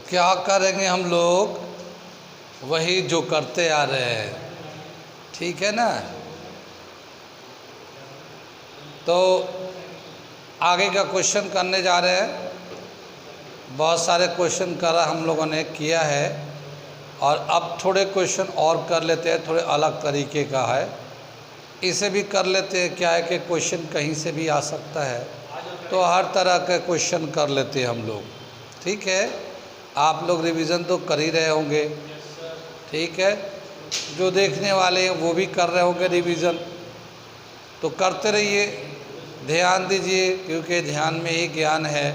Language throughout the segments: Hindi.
क्या करेंगे हम लोग, वही जो करते आ रहे हैं, ठीक है ना। तो आगे का क्वेश्चन करने जा रहे हैं। बहुत सारे क्वेश्चन करा हम लोगों ने किया है, और अब थोड़े क्वेश्चन और कर लेते हैं, थोड़े अलग तरीके का है, इसे भी कर लेते हैं। क्या है कि क्वेश्चन कहीं से भी आ सकता है, तो हर तरह के क्वेश्चन कर लेते हैं हम लोग, ठीक है। आप लोग रिवीजन तो कर ही रहे होंगे, ठीक है। जो देखने वाले हैं वो भी कर रहे होंगे रिवीजन, तो करते रहिए, ध्यान दीजिए, क्योंकि ध्यान में ही ज्ञान है।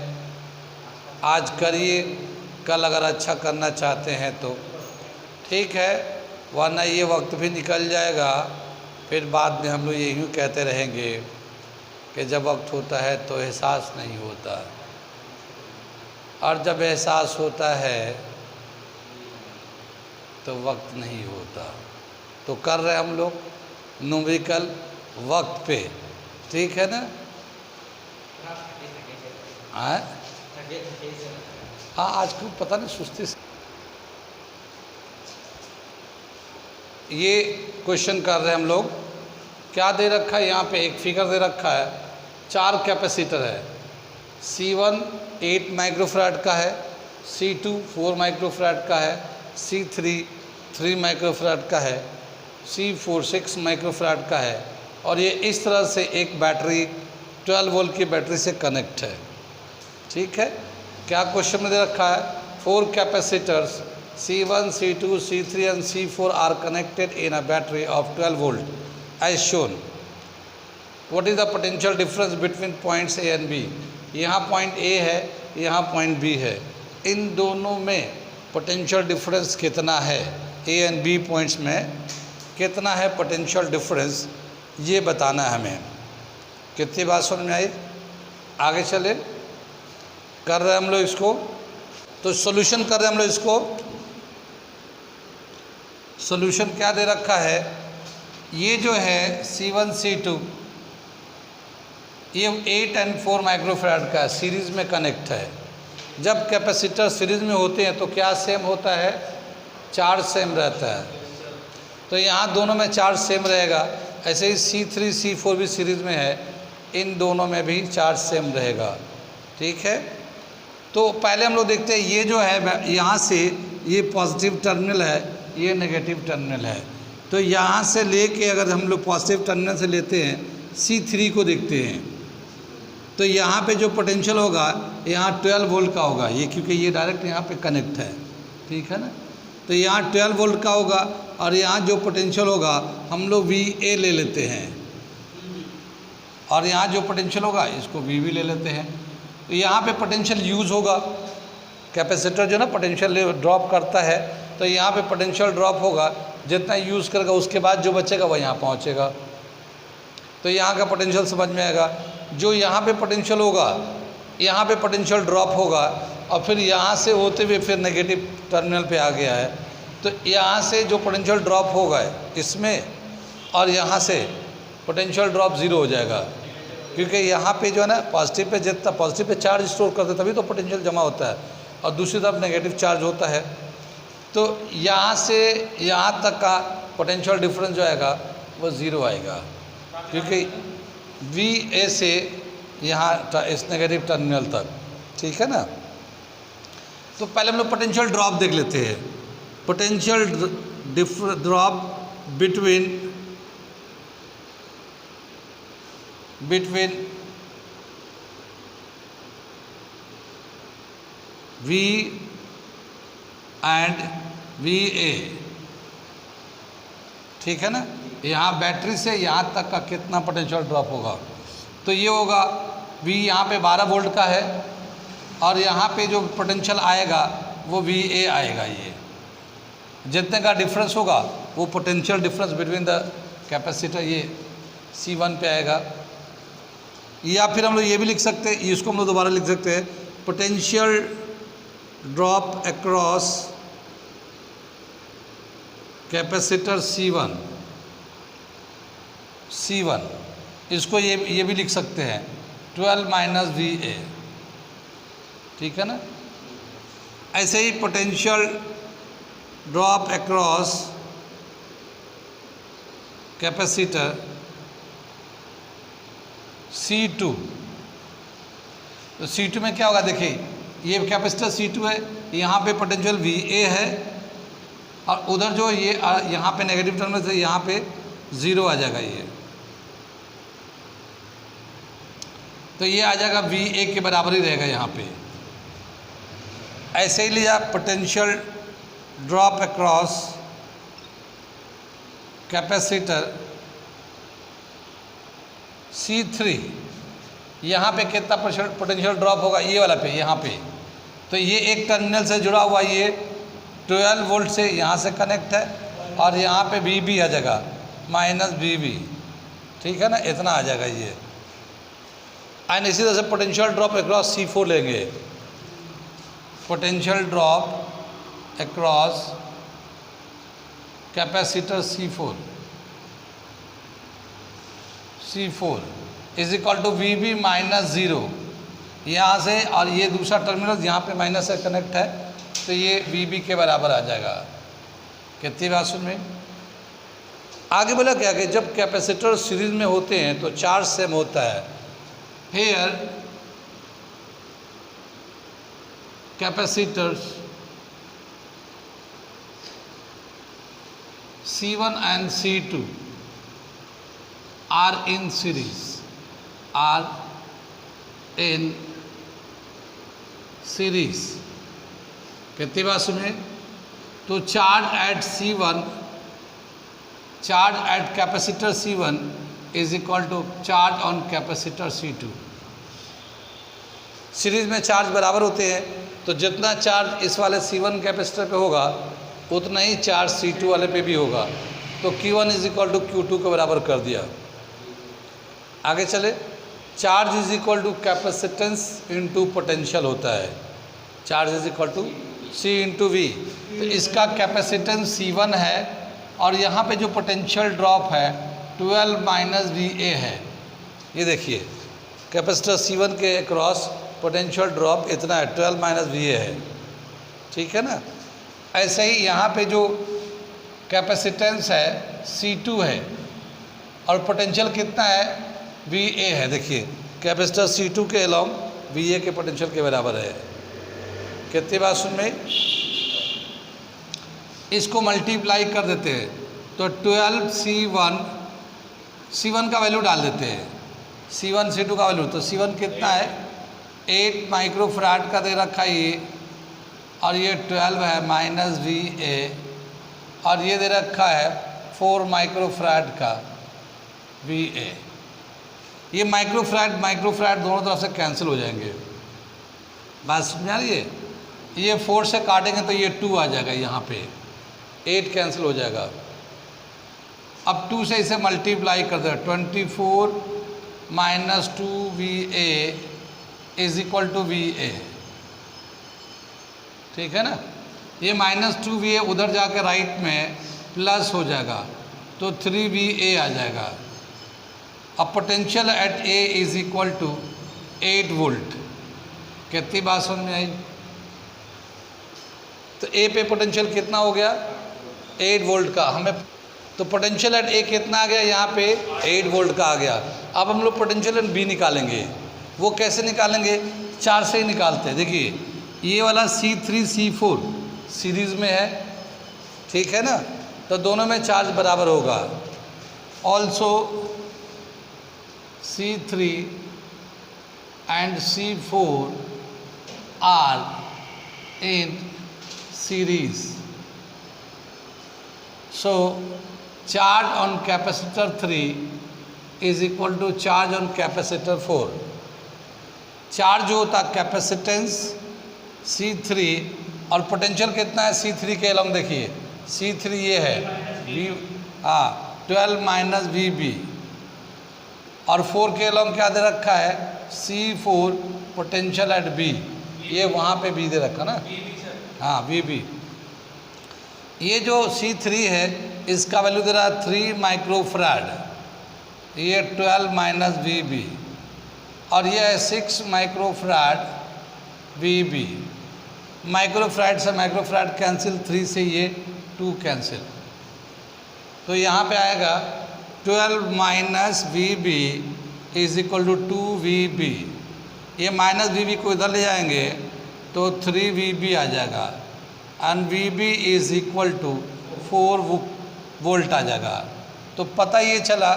आज करिए, कल अगर अच्छा करना चाहते हैं तो ठीक है, वरना ये वक्त भी निकल जाएगा, फिर बाद में हम लोग यही कहते रहेंगे कि जब वक्त होता है तो एहसास नहीं होता, और जब एहसास होता है तो वक्त नहीं होता। तो कर रहे हम लोग न्यूमेरिकल वक्त पे, ठीक है ना। हाँ, आज को पता नहीं सुस्ती से ये क्वेश्चन कर रहे हैं हम लोग। क्या दे रखा है यहाँ पे, एक फिगर दे रखा है, 4 कैपेसिटर है। C1 8 माइक्रोफैराड का है, C2 4 माइक्रोफैराड का है, C3 3 माइक्रोफैराड का है, C4 6 माइक्रोफैराड का है, और ये इस तरह से एक बैटरी 12 वोल्ट की बैटरी से कनेक्ट है, ठीक है। क्या क्वेश्चन में दे रखा है, 4 capacitors C1, C2, C3 and C4 are connected in a battery of 12 volt as shown. What is the potential difference between points A and B? यहाँ पॉइंट A है, यहाँ पॉइंट B है, इन दोनों में पोटेंशियल डिफरेंस कितना है, A एंड B पॉइंट्स में कितना है पोटेंशियल डिफरेंस, ये बताना है हमें। कितनी बात समझ में आई? आगे चले, कर रहे हैं हम लोग इसको, तो सॉल्यूशन कर रहे हैं हम लोग इसको। सॉल्यूशन क्या दे रखा है, ये जो है C1 C2 ये 8 और 4 माइक्रोफैराड का सीरीज़ में कनेक्ट है। जब कैपेसिटर सीरीज़ में होते हैं तो क्या सेम होता है, चार्ज सेम रहता है, तो यहाँ दोनों में चार्ज सेम रहेगा। ऐसे ही C3 C4 भी सीरीज़ में है, इन दोनों में भी चार्ज सेम रहेगा, ठीक है। तो पहले हम लोग देखते हैं, ये जो है यहाँ से ये पॉजिटिव टर्मिनल है, ये नेगेटिव टर्मिनल है, तो यहाँ से लेके अगर हम लोग पॉजिटिव टर्मिनल से लेते हैं C3 को देखते हैं, तो यहाँ पे जो पोटेंशियल होगा यहाँ 12 वोल्ट का होगा, ये क्योंकि ये डायरेक्ट यहाँ पे कनेक्ट है, ठीक है ना। तो यहाँ 12 वोल्ट का होगा, और यहाँ जो पोटेंशियल होगा हम लोग VA ले लेते हैं, और यहाँ जो पोटेंशियल होगा इसको VB ले लेते हैं। तो यहाँ पे पोटेंशियल यूज़ होगा, कैपेसिटर जो ना पोटेंशियल ड्रॉप करता है, तो यहाँ पे पोटेंशियल ड्रॉप होगा, जितना यूज़ करेगा उसके बाद जो बचेगा वह यहाँ पहुँचेगा। तो यहाँ का पोटेंशियल समझ में आएगा। जो यहाँ पे पोटेंशियल होगा, यहाँ पे पोटेंशियल ड्रॉप होगा, और फिर यहाँ से होते हुए फिर नेगेटिव टर्मिनल पे आ गया है, तो यहाँ से जो पोटेंशियल ड्रॉप होगा इसमें, और यहाँ से पोटेंशियल ड्रॉप ज़ीरो हो जाएगा, क्योंकि यहाँ पे जो है ना पॉजिटिव पे जितना पॉजिटिव पे चार्ज स्टोर करते तभी तो पोटेंशियल जमा होता है, और दूसरी तरफ नेगेटिव चार्ज होता है। तो यहाँ से यहाँ तक का पोटेंशियल डिफरेंस जो आएगा वो ज़ीरो आएगा, क्योंकि VA से यहाँ इस नेगेटिव टर्मिनल तक, ठीक है ना। तो पहले हम लोग पोटेंशियल ड्रॉप देख लेते हैं। Potential drop between V and VA, ठीक है ना। यहाँ बैटरी से यहाँ तक का कितना पोटेंशियल ड्रॉप होगा, तो ये होगा V यहाँ पे 12 वोल्ट का है, और यहाँ पे जो पोटेंशियल आएगा वो VA आएगा। ये जितने का डिफरेंस होगा वो potential difference between the capacitor ये C1 पे आएगा। या फिर हम लोग ये भी लिख सकते हैं, इसको हम लोग दोबारा लिख सकते हैं, potential drop across capacitor C1, इसको ये भी लिख सकते हैं 12 - VA, ठीक है ना। ऐसे ही potential drop across capacitor C2। तो C2 में क्या होगा, देखिए ये कैपेसिटर C2 है, यहाँ पे पोटेंशियल VA है और उधर जो ये यहाँ पे नेगेटिव टर्मिनल से यहाँ पे 0 आ जाएगा ये, तो ये आ जाएगा VA के बराबर ही रहेगा यहाँ पे। ऐसे ही लिया potential drop across capacitor C3, यहाँ पे कितना पोटेंशियल ड्रॉप होगा, ये वाला पे, यहाँ पे। तो ये एक टर्मिनल से जुड़ा हुआ, ये 12 वोल्ट से यहाँ से कनेक्ट है और यहाँ पे VB आ जाएगा -VB, ठीक है ना, इतना आ जाएगा ये। एंड इसी तरह से पोटेंशियल ड्रॉप अक्रॉस C4 लेंगे, potential drop across capacitor C4 is equal to VB -0 यहाँ से, और ये दूसरा टर्मिनल यहाँ पे माइनस से कनेक्ट है, तो ये VB के बराबर आ जाएगा। कितनी बात सुन में आगे बोला क्या कि जब कैपेसिटर सीरीज में होते हैं तो चार्ज सेम होता है। Here capacitors C1 and C2 are in series, कितनी बात सुनिए, तो charge at C1, charge at capacitor C1 is equal to charge on capacitor C2। Series में चार्ज बराबर होते हैं, तो जितना चार्ज इस वाले C1 कैपेसिटर पे होगा उतना ही चार्ज C2 वाले पे भी होगा, तो Q1 is equal to Q2 के बराबर कर दिया। आगे चले, charge is equal to capacitance into potential होता है, charge is equal to C into V। तो इसका कैपेसिटेंस C1 है और यहाँ पे जो पोटेंशियल ड्रॉप है 12 VA है। ये देखिए कैपेसिटर C1 के अक्रॉस पोटेंशियल ड्रॉप इतना है, 12 VA है, ठीक है ना। ऐसे ही यहाँ पे जो कैपेसिटेंस है C2 है और पोटेंशियल कितना है VA है। देखिए कैपेसिटर C2 के अलोंग VA के पोटेंशियल के बराबर है। कितनी बात सुन में, इसको मल्टीप्लाई कर देते हैं तो 12 C1 का वैल्यू डाल देते हैं, C1 C2 का वैल्यू, तो C1 कितना है 8 माइक्रोफैराड का दे रखा है ये, और ये 12 है -VA, और ये दे रखा है 4 माइक्रोफैराड का VA। ये माइक्रोफैराड दोनों तरफ से कैंसिल हो जाएंगे, बात समझ आ रही है। ये 4 से काटेंगे तो ये 2 आ जाएगा, यहाँ पे 8 कैंसिल हो जाएगा। अब 2 से इसे मल्टीप्लाई कर दे, 24 - 2VA is equal to VA, ठीक है ना। ये -2VA उधर जाके राइट में प्लस हो जाएगा तो 3VA आ जाएगा। अब potential at A is equal to 8 volt. कितनी बात समझ में आई, तो A पे पोटेंशियल कितना हो गया 8 वोल्ट का, हमें तो पोटेंशियल एट A कितना आ गया यहाँ पे 8 वोल्ट का आ गया। अब हम लोग पोटेंशियल एट B निकालेंगे, वो कैसे निकालेंगे, 4 से ही निकालते हैं। देखिए ये वाला C3 C4 सीरीज में है, ठीक है ना, तो दोनों में चार्ज बराबर होगा। Also C3 and C4 are in series, so charge on capacitor 3 is equal to charge on capacitor 4। Charge जो होता है कैपेसिटेंस C3 और पोटेंशियल कितना है C3 के अलॉन्ग, देखिए C3 ये है V 12 - VB, और 4 के अलॉन्ग क्या दे रखा है C4 पोटेंशियल एट B, ये वहाँ पे B दे रखा ना, हाँ VB। ये जो C3 है इसका वैल्यू दे रहा है 3 माइक्रोफैराड, ये 12 - VB, और ये है 6 माइक्रोफैराड VB। माइक्रोफ्राइड से माइक्रोफ्राइड कैंसिल, 3 से ये 2 कैंसिल, तो यहाँ पे आएगा 12 minus V B is equal to 2VB। ये माइनस VB को इधर ले जाएंगे तो 3VB आ जाएगा, and VB is equal to 4 volt आ जाएगा। तो पता ये चला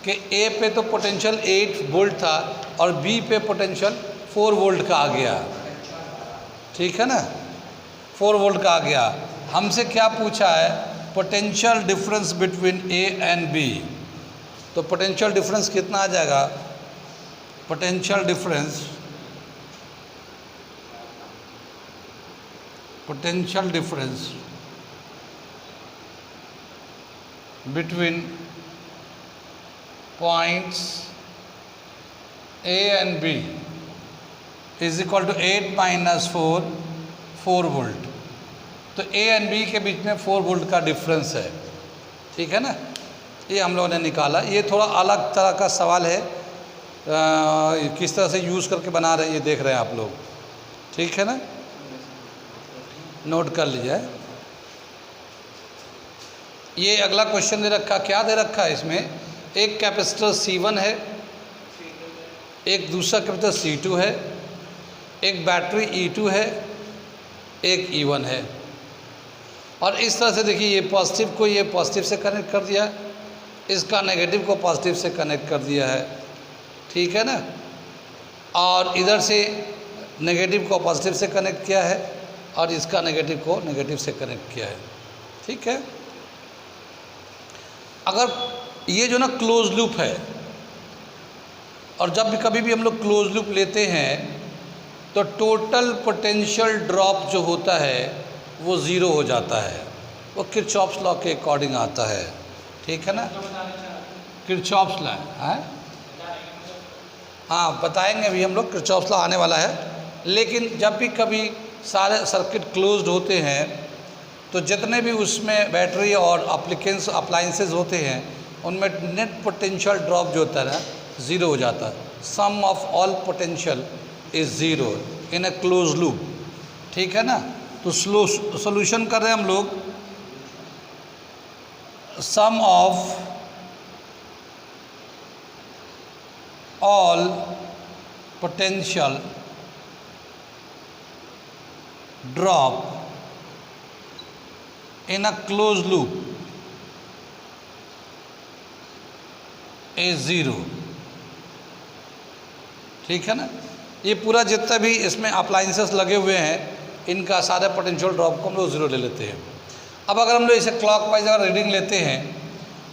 कि A पे तो पोटेंशियल 8 वोल्ट था और B पे पोटेंशियल 4 वोल्ट का आ गया, ठीक है ना, 4 वोल्ट का आ गया। हमसे क्या पूछा है, potential difference between A and B। तो पोटेंशियल डिफरेंस कितना आ जाएगा, potential difference between points A and B is equal to 8 minus 4 volt. तो A एंड B के बीच में 4 वोल्ट का डिफरेंस है, ठीक है ना, ये हम लोगों ने निकाला। ये थोड़ा अलग तरह का सवाल है, किस तरह से यूज़ करके बना रहे हैं ये देख रहे हैं आप लोग, ठीक है ना, नोट कर लीजिए। ये अगला क्वेश्चन दे रखा, क्या दे रखा है इसमें, एक कैपेसिटर C1 है, एक दूसरा कैपेसिटर C2 है, एक बैटरी E2 है, एक E1 है। और इस तरह से देखिए, ये पॉजिटिव को ये पॉजिटिव से कनेक्ट कर दिया, इसका नेगेटिव को पॉजिटिव से कनेक्ट कर दिया है, ठीक है ना, और इधर से नेगेटिव को पॉजिटिव से कनेक्ट किया है और इसका नेगेटिव को नेगेटिव से कनेक्ट किया है, ठीक है। अगर ये जो ना क्लोज लूप है, और जब भी कभी भी हम लोग क्लोज लूप लेते हैं तो टोटल पोटेंशियल ड्रॉप जो होता है वो ज़ीरो हो जाता है, वो किरचॉफ्स लॉ के अकॉर्डिंग आता है, ठीक है ना, किरचॉफ्स लॉ है, हाँ बताएंगे अभी हम लोग, किरचॉफ्स लॉ आने वाला है। लेकिन जब भी कभी सारे सर्किट क्लोज्ड होते हैं तो जितने भी उसमें बैटरी और अप्लाइंसेस होते हैं उनमें नेट पोटेंशियल ड्रॉप जो होता है ना ज़ीरो हो जाता है। Sum of all potential is zero in a close loop, ठीक है ना। तो सोल्यूशन कर रहे हैं हम लोग, sum of all potential drop in a closed loop is 0, ठीक है ना। ये पूरा जितना भी इसमें अप्लाइंसेस लगे हुए हैं इनका सारे पोटेंशियल ड्रॉप को हम लोग ज़ीरो ले लेते हैं। अब अगर हम लोग इसे क्लॉकवाइज अगर रीडिंग लेते हैं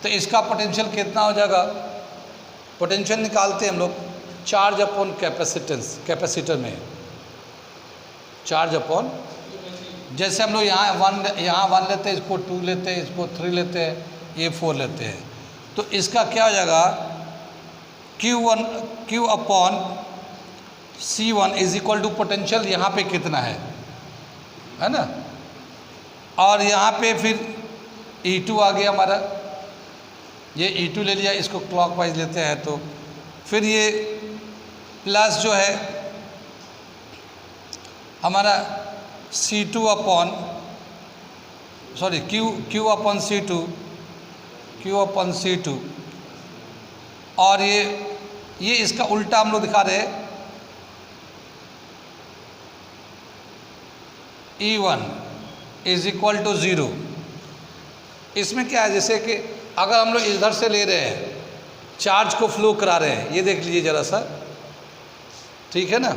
तो इसका पोटेंशियल कितना हो जाएगा, पोटेंशियल निकालते हैं हम लोग चार्ज अपॉन कैपेसिटेंस, कैपेसिटर में चार्ज अपॉन, जैसे हम लोग यहाँ वन लेते हैं, इसको 2 लेते हैं, इसको 3 लेते हैं, ये 4 लेते हैं, तो इसका क्या हो जाएगा Q upon C1 is equal to potential यहाँ पे कितना है ना, और यहाँ पे फिर E2 आ गया हमारा, ये E2 ले लिया, इसको क्लॉकवाइज लेते हैं तो फिर ये प्लस जो है हमारा C2 upon sorry Q upon C2 और ये इसका उल्टा हम लोग दिखा रहे हैं, E1 इज इक्वल टू 0। इसमें क्या है, जैसे कि अगर हम लोग इधर से ले रहे हैं चार्ज को फ्लो करा रहे हैं, ये देख लीजिए ज़रा सा, ठीक है ना,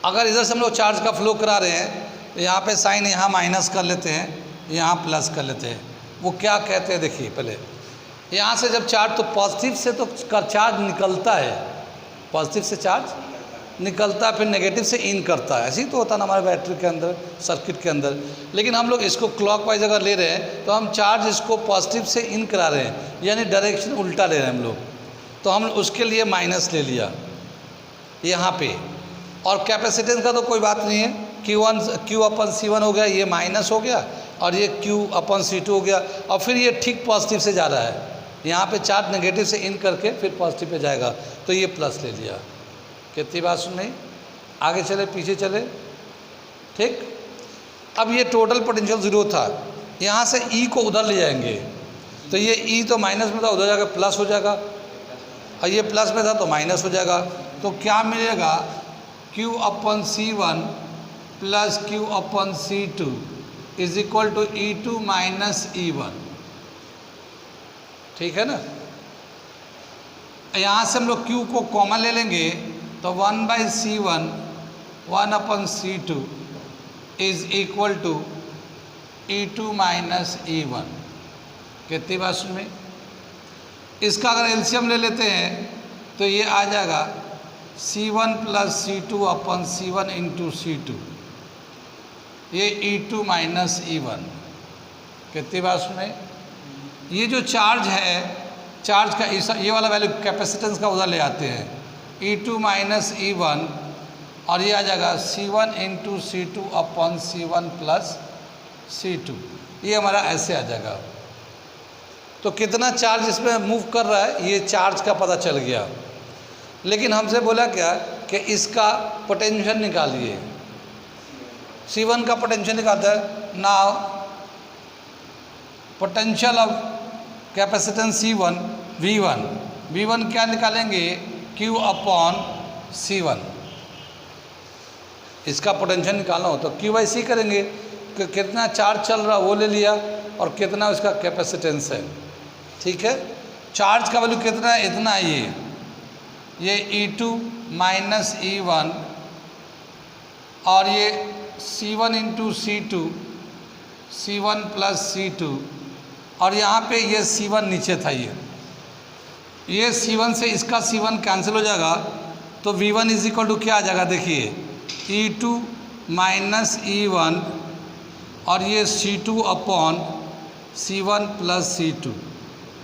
अगर इधर से हम लोग चार्ज का फ्लो करा रहे हैं तो यहाँ पे साइन यहाँ माइनस कर लेते हैं, यहाँ प्लस कर लेते हैं। वो क्या कहते हैं देखिए, पहले यहाँ से जब चार्ज, तो पॉजिटिव से तो चार्ज निकलता है, पॉजिटिव से चार्ज निकलता है, फिर नेगेटिव से इन करता है, ऐसे ही तो होता है ना हमारे बैटरी के अंदर, सर्किट के अंदर। लेकिन हम लोग इसको क्लॉकवाइज अगर ले रहे हैं तो हम चार्ज इसको पॉजिटिव से इन करा रहे हैं, यानी डायरेक्शन उल्टा ले रहे हैं हम लोग, तो हम उसके लिए माइनस ले लिया यहाँ पे। और कैपेसिटेंस का तो कोई बात नहीं है, Q अपन C1 हो गया, ये माइनस हो गया, और ये Q अपन C2 हो गया, और फिर ये ठीक पॉजिटिव से जा रहा है, यहाँ पे चार्ज नेगेटिव से इन करके फिर पॉजिटिव पे जाएगा, तो ये प्लस ले लिया। कितनी बात सुन रही, आगे चले पीछे चले, ठीक। अब ये टोटल पोटेंशियल 0 था, यहाँ से ई को उधर ले जाएंगे तो ये ई तो माइनस में था, उधर जाकर प्लस हो जाएगा, और ये प्लस में था तो माइनस हो जाएगा। तो क्या मिलेगा, Q/C1 plus Q/C2 is equal to E2 minus E1, ठीक है ना। यहाँ से हम लोग Q को कॉमन ले लेंगे तो 1/C1 1/C2 is equal to E2 minus E1। कितनी बात सुन में, इसका अगर एलसीएम ले लेते हैं तो ये आ जाएगा C1 plus C2/C1 into C2, ये E2 माइनस E1। कितनी बात सुने, ये जो चार्ज है, चार्ज का ये वाला वैल्यू कैपेसिटेंस का उधर ले आते हैं, E2 माइनस E1, और ये आ जाएगा C1 into C2/C1 plus C2, ये हमारा ऐसे आ जाएगा। तो कितना चार्ज इसमें मूव कर रहा है ये चार्ज का पता चल गया। लेकिन हमसे बोला क्या कि इसका पोटेंशियल निकालिए, C1 का पोटेंशियल निकालता है। Now potential of capacitance C1 V1 क्या निकालेंगे, Q/C1। इसका पोटेंशियल निकालना हो तो Q/C करेंगे कि कितना चार्ज चल रहा वो ले लिया और कितना उसका कैपेसिटेंस है, ठीक है। चार्ज का वैल्यू कितना है, इतना है, ये E2 माइनस E1 और ये C1 into C2 C1 plus C2, और यहाँ पे ये C1 नीचे था, ये C1 से इसका C1 कैंसिल हो जाएगा तो V1 इज इक्वल टू क्या आ जाएगा, देखिए E2 माइनस E1 और ये C2/C1 प्लस C2,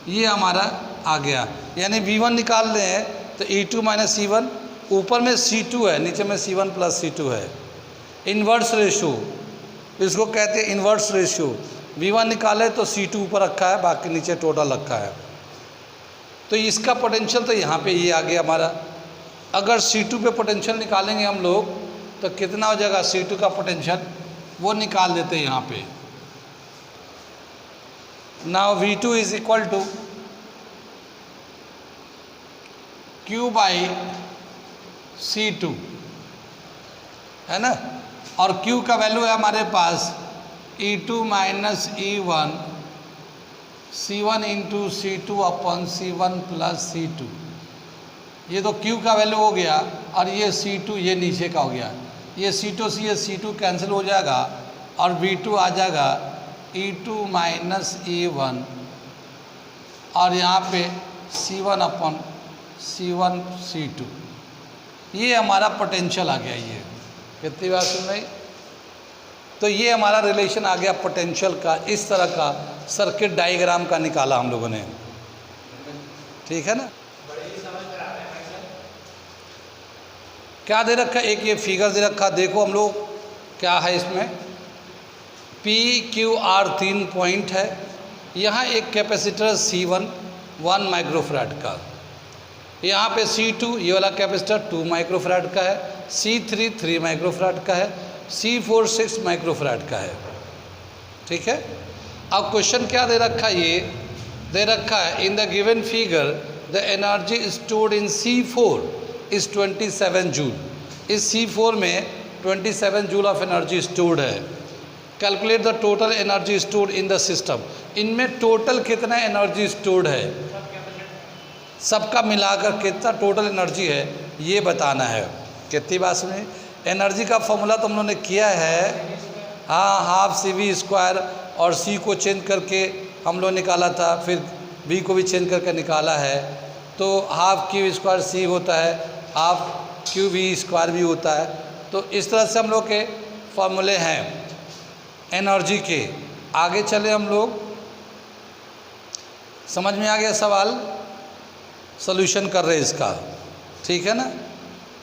ये हमारा आ गया। यानी V1 निकाल रहे हैं तो E2 माइनस E1, ऊपर में C2 है, नीचे में C1 प्लस C2 है। इन्वर्स रेशो, इसको कहते हैं इन्वर्स रेशो। V1 निकाले तो C2 ऊपर रखा है, बाकी नीचे टोटल रखा है। तो इसका पोटेंशियल तो यहाँ पे ये आ गया हमारा। अगर C2 पे पोटेंशियल निकालेंगे हम लोग तो कितना हो जाएगा, C2 का पोटेंशियल वो निकाल देते हैं यहाँ पे। Now V2 is equal to Q/C2, है ना, और Q का वैल्यू है हमारे पास E2 minus E1 C1 into C2/C1 plus C2, ये तो Q का वैल्यू हो गया, और ये C2 ये नीचे का हो गया, ये C2 से ये C2 कैंसिल हो जाएगा और V2 आ जाएगा E2 माइनस E1 और यहाँ पे C1/C1 C2, ये हमारा पोटेंशियल आ गया। ये कितनी बात सुन रही, तो ये हमारा रिलेशन आ गया पोटेंशियल का। इस तरह का सर्किट डायग्राम का निकाला हम लोगों ने, ठीक है ना। क्या दे रखा, एक ये फिगर दे रखा, देखो हम लोग क्या है इसमें, PQR 3 पॉइंट है। यहाँ एक कैपेसिटर C1 1 माइक्रोफैराड का, यहाँ पे C2 ये वाला कैपेसिटर 2 माइक्रोफैराड का है, C3 3 माइक्रोफैराड का है, C4 6 माइक्रोफैराड का है, ठीक है। अब क्वेश्चन क्या दे रखा है, ये दे रखा है in the given figure the energy stored in C4 is 27 joule. इस C4 में 27 जूल ऑफ एनर्जी स्टोर्ड है। Calculate the total energy stored in the system. इनमें टोटल कितना एनर्जी स्टोर्ड है, सबका मिलाकर कितना टोटल एनर्जी है ये बताना है। कितनी बात सुनी, एनर्जी का फॉर्मूला तो हम लोगों ने किया है, हाँ, हाफ CV² और C को चेंज करके हम लोग निकाला था, फिर B को भी चेंज करके निकाला है। तो हाफ Q² C होता है, हाफ QV² भी होता है। तो इस तरह से हम लोग के फॉर्मूले हैं एनर्जी के। आगे चले हम लोग, समझ में आ गया सवाल, सॉल्यूशन कर रहे हैं इसका, ठीक है ना।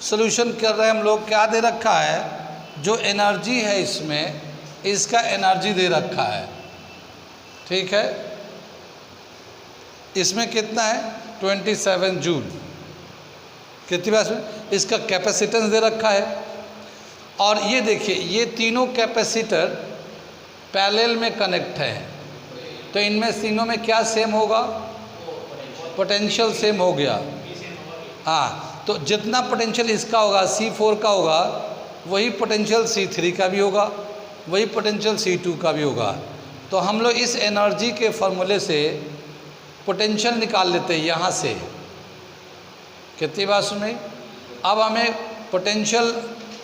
सॉल्यूशन कर रहे हैं हम लोग, क्या दे रखा है, जो एनर्जी है इसमें, इसका एनर्जी दे रखा है, ठीक है। इसमें कितना है 27 जूल। कितनी बात में, इसका कैपेसिटेंस दे रखा है और ये देखिए ये तीनों कैपेसिटर पैरेलल में कनेक्ट हैं, तो इनमें तीनों में क्या सेम होगा? पोटेंशियल सेम हो गया। हाँ, तो जितना पोटेंशियल इसका होगा C4 का होगा, वही पोटेंशियल C3 का भी होगा, वही पोटेंशियल C2 का भी होगा। तो हम लोग इस एनर्जी के फॉर्मूले से पोटेंशियल निकाल लेते हैं यहाँ से। कितनी बात सुनी? अब हमें पोटेंशियल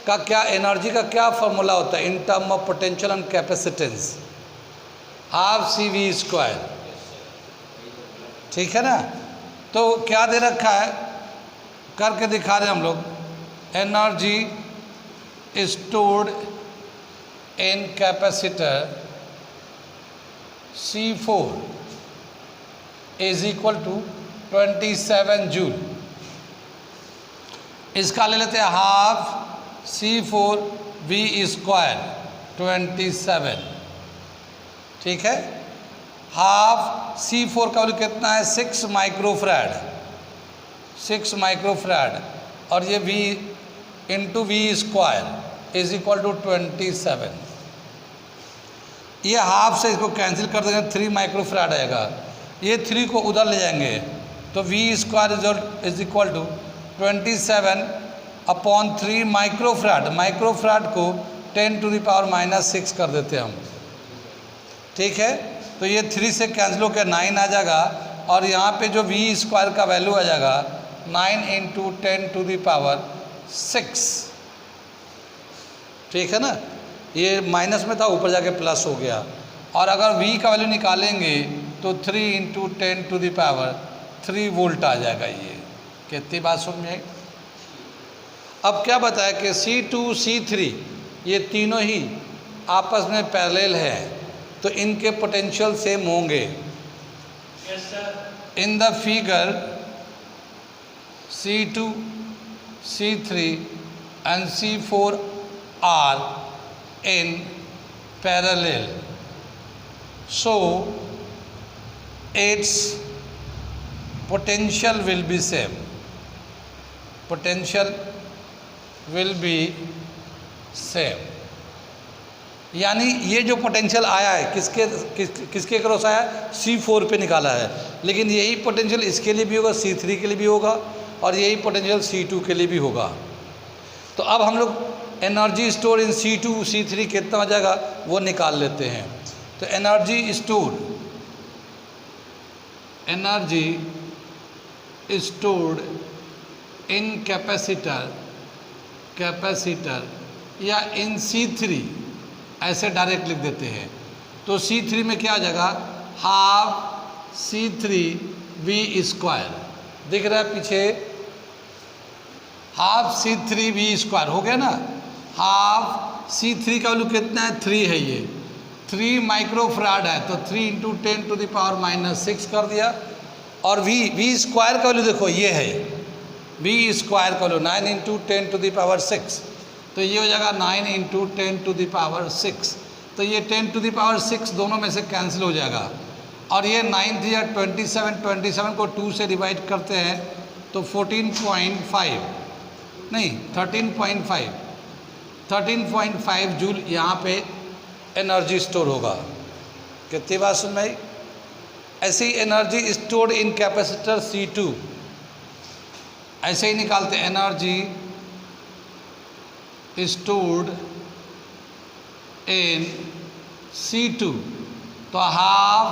का क्या, एनर्जी का क्या फॉर्मूला होता है in term of potential and capacitance? Half CV²। ठीक है ना? तो क्या दे रखा है, करके दिखा रहे हम लोग। Energy stored in capacitor C4 is equal to 27 joule. इसका ले लेते हैं हाफ C4V², 27। ठीक है, हाफ C4 का वैल्यू कितना है? 6 माइक्रोफैराड, 6 माइक्रोफैराड, और ये V into V² is equal to 27। ये हाफ से इसको कैंसिल कर देंगे, 3 माइक्रोफैराड आएगा। ये 3 को उधर ले जाएंगे तो V² is equal to 27/3 microfarad. Microfarad को 10⁻⁻6 कर देते हैं हम। ठीक है, तो ये 3 से कैंसिल होकर 9 आ जाएगा, और यहाँ पे जो V² का वैल्यू आ जाएगा 9 × 10⁻6। ठीक है ना, ये माइनस में था, ऊपर जाके प्लस हो गया। और अगर V का वैल्यू निकालेंगे तो 3 × 10⁻3 वोल्ट आ जाएगा। ये कितनी बात समझ में आई? अब क्या बताया कि C2 C3 ये तीनों ही आपस में पैरेलल है, तो इनके पोटेंशियल सेम होंगे। In the figure C2 C3 and C4 are in parallel, so its potential will be same, potential will be same। यानी ये जो पोटेंशियल आया है किसके क्रॉस आया है? C4 पे निकाला है, लेकिन यही पोटेंशियल इसके लिए भी होगा, C3 के लिए भी होगा, और यही पोटेंशियल C2 के लिए भी होगा। तो अब हम लोग energy store in C2 C3 कितना हो जाएगा वो निकाल लेते हैं। तो एनर्जी स्टोर्ड इन कैपेसिटर या इन C3 ऐसे डायरेक्ट लिख देते हैं। तो C3 में क्या आ जाएगा? Half C3V²। दिख रहा है पीछे? हाफ C3V² हो गया ना। हाफ C3 का वैल्यू कितना है? 3 है, ये 3 माइक्रोफैराड है, तो 3 × 10⁻6 कर दिया। और V² का वैल्यू देखो ये है, V² का वैल्यू 9 × 10⁻6, तो ये हो जाएगा 9 × 10⁻6। तो ये 10⁻6 दोनों में से कैंसिल हो जाएगा, और ये 9 3 27, 27 को 2 से डिवाइड करते हैं तो 13.5 जूल यहाँ पे एनर्जी स्टोर होगा। कितनी बात सुन भाई? ऐसी energy stored in capacitor C2 ऐसे ही निकालते, एनर्जी स्टोर्ड इन C2, तो हाफ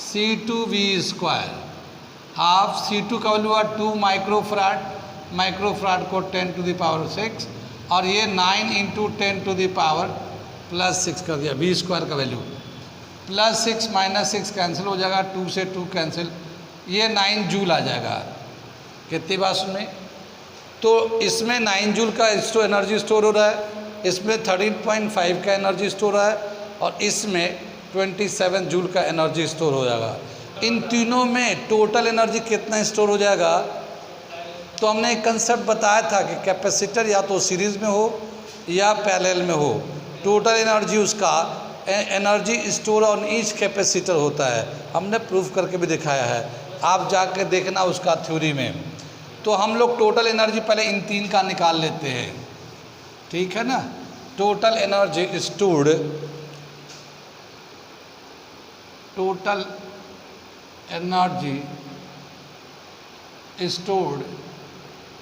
C2V², हाफ C2 का वैल्यू है 2 माइक्रोफैराड, माइक्रोफैराड को 10⁻6, और ये 9 × 10⁻6 कर दिया। V² का वैल्यू +6 -6 कैंसिल हो जाएगा, 2 से 2 कैंसिल, ये 9 जूल आ जाएगा। कितनी बात सुन में? तो इसमें 9 जूल का एनर्जी स्टोर हो रहा है, इसमें 13.5 का एनर्जी स्टोर हो रहा है, और इसमें 27 जूल का एनर्जी स्टोर हो जाएगा। इन तीनों में टोटल एनर्जी कितना स्टोर हो जाएगा? तो हमने एक कंसेप्ट बताया था कि कैपेसिटर या तो सीरीज़ में हो या पैरेलल में हो, टोटल एनर्जी उसका energy store on each capacitor होता है। हमने प्रूफ करके भी दिखाया है, आप जाके देखना उसका थ्योरी में। तो हम लोग टोटल एनर्जी पहले इन 3 का निकाल लेते हैं, ठीक है ना। total energy stored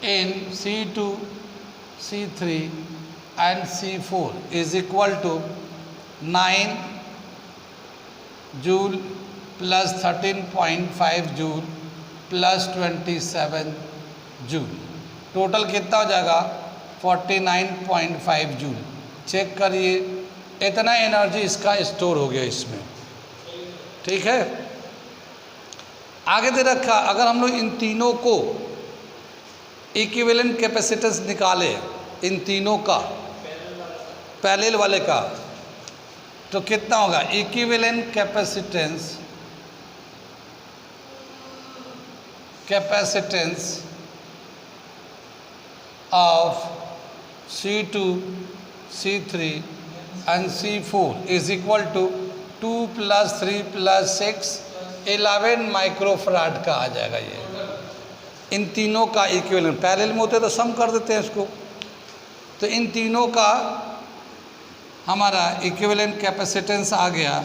in C2, C3 and C4 is equal to 9 joule plus 13.5 joule plus 27 joule. Total कितना हो जाएगा 49.5 जूल। चेक करिए, इतना एनर्जी इसका स्टोर हो गया इसमें। ठीक है, आगे दे रखा, अगर हम लोग इन तीनों को इक्विवेलेंट कैपेसिटेंस निकाले, इन तीनों का पैरेलल वाले का, तो कितना होगा equivalent capacitance of C2, C3 and C4 is equal to 2 plus 3 plus 6 11 microfarad का आ जाएगा। ये इन तीनों का इक्विवेलेंट, पैरेलल में होते तो सम कर देते हैं इसको, तो इन तीनों का हमारा इक्विवेलेंट कैपेसिटेंस आ गया